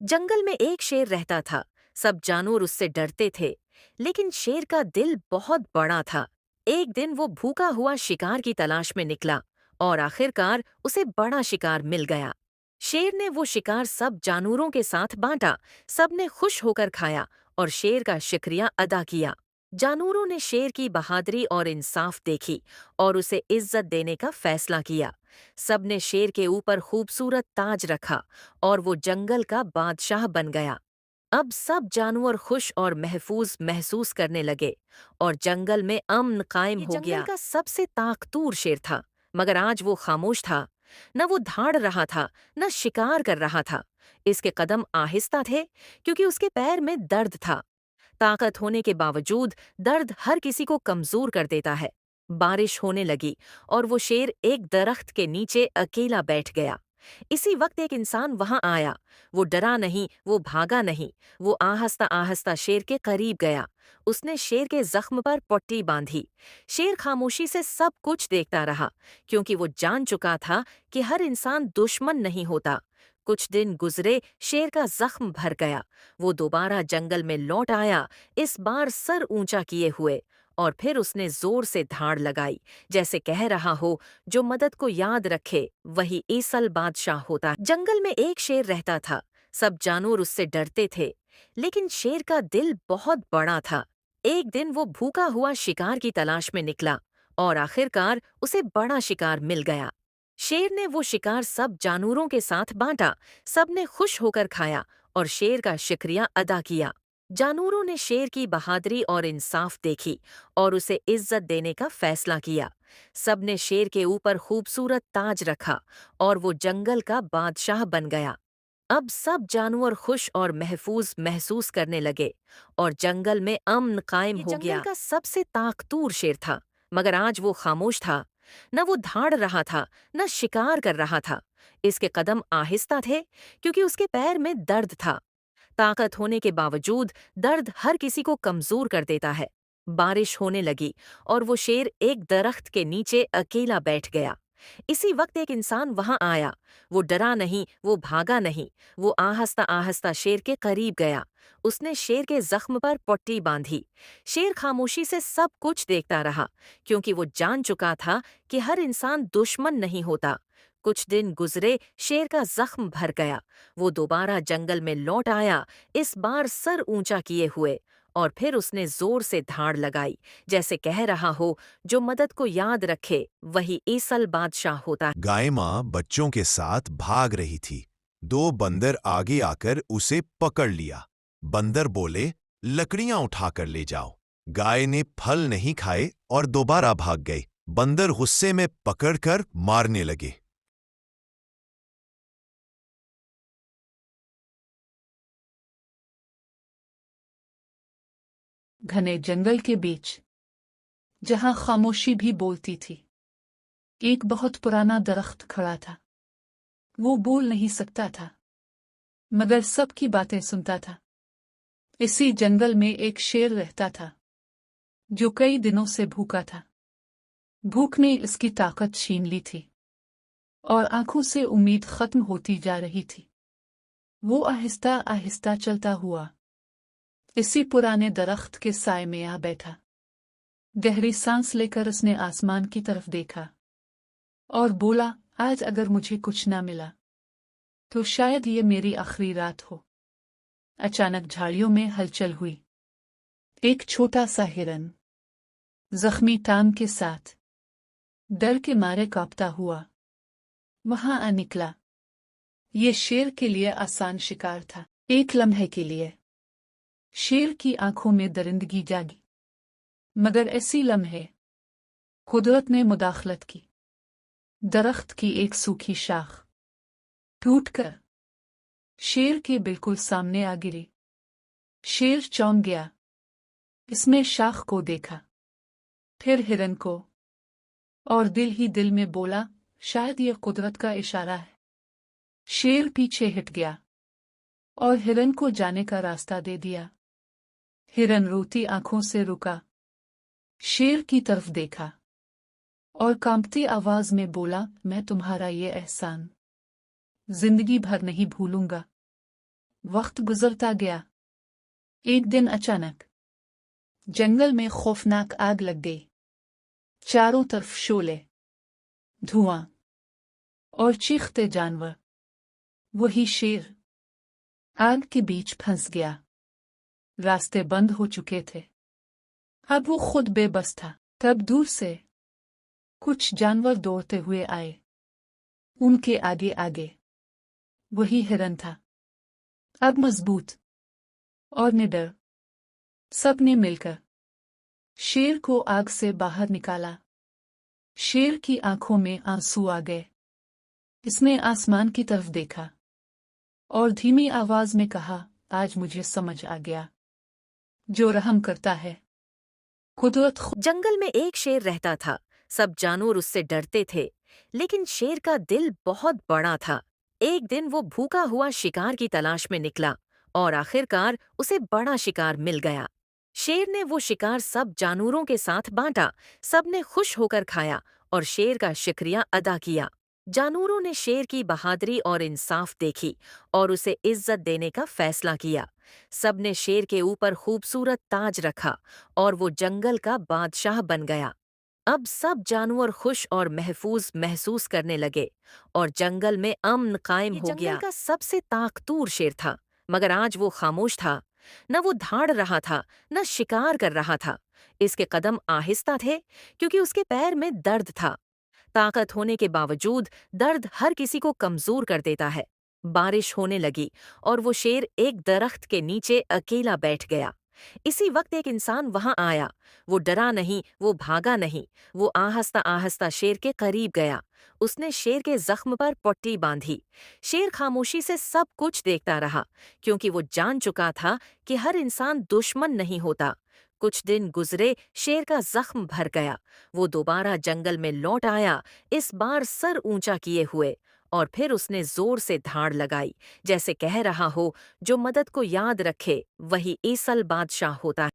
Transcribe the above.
जंगल में एक शेर रहता था। सब जानवर उससे डरते थे, लेकिन शेर का दिल बहुत बड़ा था। एक दिन वो भूखा हुआ शिकार की तलाश में निकला और आखिरकार उसे बड़ा शिकार मिल गया। शेर ने वो शिकार सब जानवरों के साथ बांटा। सबने खुश होकर खाया और शेर का शुक्रिया अदा किया। जानवरों ने शेर की बहादुरी और इंसाफ देखी और उसे इज्जत देने का फैसला किया। सबने शेर के ऊपर खूबसूरत ताज रखा और वो जंगल का बादशाह बन गया। अब सब जानवर खुश और महफूज महसूस करने लगे और जंगल में अमन कायम हो गया। जंगल का सबसे ताकतवर शेर था, मगर आज वो खामोश था। न वो धाड़ रहा था, न शिकार कर रहा था। इसके कदम आहिस्ता थे, क्योंकि उसके पैर में दर्द था। ताकत होने के बावजूद दर्द हर किसी को कमजोर कर देता है। बारिश होने लगी और वो शेर एक दरख्त के नीचे अकेला बैठ गया। इसी वक्त एक इंसान वहां आया। वो डरा नहीं, वो भागा नहीं। वो आहिस्ता आहिस्ता शेर के करीब गया। उसने शेर के जख्म पर पट्टी बांधी। शेर खामोशी से सब कुछ देखता रहा, क्योंकि वो जान चुका था कि हर इंसान दुश्मन नहीं होता। कुछ दिन गुजरे, शेर का जख्म भर गया। वो दोबारा जंगल में लौट आया, इस बार सर ऊंचा किए हुए। और फिर उसने जोर से धाड़ लगाई, जैसे कह रहा हो, जो मदद को याद रखे वही ईसल बादशाह होता है। जंगल में एक शेर रहता था। सब जानवर उससे डरते थे, लेकिन शेर का दिल बहुत बड़ा था। एक दिन वो भूखा हुआ शिकार की तलाश में निकला और आखिरकार उसे बड़ा शिकार मिल गया। शेर ने वो शिकार सब जानवरों के साथ बांटा। सबने खुश होकर खाया और शेर का शुक्रिया अदा किया। जानवरों ने शेर की बहादुरी और इंसाफ देखी और उसे इज्जत देने का फैसला किया। सबने शेर के ऊपर खूबसूरत ताज रखा और वो जंगल का बादशाह बन गया। अब सब जानवर खुश और महफूज महसूस करने लगे और जंगल में अमन कायम हो गया। जंगल का सबसे ताकतवर शेर था, मगर आज वो खामोश था। न वो धाड़ रहा था, न शिकार कर रहा था। इसके कदम आहिस्ता थे, क्योंकि उसके पैर में दर्द था। ताकत होने के बावजूद दर्द हर किसी को कमजोर कर देता है। बारिश होने लगी और वो शेर एक दरख्त के नीचे अकेला बैठ गया। इसी वक्त एक इंसान वहां आया। वो डरा नहीं, वो भागा नहीं। वो आहिस्ता आहिस्ता शेर के करीब गया। उसने शेर के जख्म पर पट्टी बांधी। शेर खामोशी से सब कुछ देखता रहा, क्योंकि वो जान चुका था कि हर इंसान दुश्मन नहीं होता। कुछ दिन गुजरे, शेर का जख्म भर गया। वो दोबारा जंगल में लौट आया, इस बार सर ऊंचा किए हुए। और फिर उसने जोर से धाड़ लगाई, जैसे कह रहा हो, जो मदद को याद रखे वही ईसल बादशाह होता है। गाय माँ बच्चों के साथ भाग रही थी। दो बंदर आगे आकर उसे पकड़ लिया। बंदर बोले, लकड़ियां उठाकर ले जाओ। गाय ने फल नहीं खाए और दोबारा भाग गई। बंदर गुस्से में पकड़कर मारने लगे। घने जंगल के बीच, जहां खामोशी भी बोलती थी, एक बहुत पुराना दरख्त खड़ा था। वो बोल नहीं सकता था, मगर सबकी बातें सुनता था। इसी जंगल में एक शेर रहता था, जो कई दिनों से भूखा था। भूख ने इसकी ताकत छीन ली थी और आंखों से उम्मीद खत्म होती जा रही थी। वो आहिस्ता आहिस्ता चलता हुआ इसी पुराने दरख्त के साए में आ बैठा। गहरी सांस लेकर उसने आसमान की तरफ देखा और बोला, आज अगर मुझे कुछ ना मिला तो शायद ये मेरी आखिरी रात हो। अचानक झाड़ियों में हलचल हुई। एक छोटा सा हिरन जख्मी टांग के साथ, डर के मारे कांपता हुआ, वहां आ निकला। ये शेर के लिए आसान शिकार था। एक लम्हे के लिए शेर की आंखों में दरिंदगी जागी, मगर ऐसी लम्हे कुदरत ने मुदाखलत की। दरख्त की एक सूखी शाख टूटकर शेर के बिल्कुल सामने आ गिरी। शेर चौंक गया। इसने शाख को देखा, फिर हिरन को, और दिल ही दिल में बोला, शायद यह कुदरत का इशारा है। शेर पीछे हट गया और हिरन को जाने का रास्ता दे दिया। हिरन रोती आंखों से रुका, शेर की तरफ देखा और कांपती आवाज में बोला, मैं तुम्हारा ये एहसान जिंदगी भर नहीं भूलूंगा। वक्त गुजरता गया। एक दिन अचानक जंगल में खौफनाक आग लग गई। चारों तरफ शोले, धुआं और चीखते जानवर। वही शेर आग के बीच फंस गया। रास्ते बंद हो चुके थे। अब वो खुद बेबस था। तब दूर से कुछ जानवर दौड़ते हुए आए। उनके आगे आगे वही हिरन था, अब मजबूत और निडर। सबने मिलकर शेर को आग से बाहर निकाला। शेर की आंखों में आंसू आ गए। इसने आसमान की तरफ देखा और धीमी आवाज में कहा, आज मुझे समझ आ गया, जो रहम करता है कुदरत जंगल में एक शेर रहता था। सब जानवर उससे डरते थे, लेकिन शेर का दिल बहुत बड़ा था। एक दिन वो भूखा हुआ शिकार की तलाश में निकला और आखिरकार उसे बड़ा शिकार मिल गया। शेर ने वो शिकार सब जानवरों के साथ बांटा। सबने खुश होकर खाया और शेर का शुक्रिया अदा किया। जानवरों ने शेर की बहादुरी और इंसाफ देखी और उसे इज्जत देने का फैसला किया। सबने शेर के ऊपर खूबसूरत ताज रखा और वो जंगल का बादशाह बन गया। अब सब जानवर खुश और महफूज महसूस करने लगे और जंगल में अमन कायम हो गया। जंगल का सबसे ताकतवर शेर था, मगर आज वो खामोश था। न वो धाड़ रहा था, न शिकार कर रहा था। इसके कदम आहिस्ता थे क्योंकि उसके पैर में दर्द था। ताकत होने के बावजूद दर्द हर किसी को कमजोर कर देता है। बारिश होने लगी और वो शेर एक दरख्त के नीचे अकेला बैठ गया। इसी वक्त एक इंसान वहां आया। वो डरा नहीं, वो भागा नहीं, वो आहिस्ता आहिस्ता शेर के करीब गया। उसने शेर के जख्म पर पट्टी बांधी। शेर खामोशी से सब कुछ देखता रहा, क्योंकि वो जान चुका था कि हर इंसान दुश्मन नहीं होता। कुछ दिन गुजरे, शेर का जख्म भर गया। वो दोबारा जंगल में लौट आया, इस बार सर ऊंचा किए हुए, और फिर उसने जोर से धाड़ लगाई, जैसे कह रहा हो, जो मदद को याद रखे वही ईसल बादशाह होता है।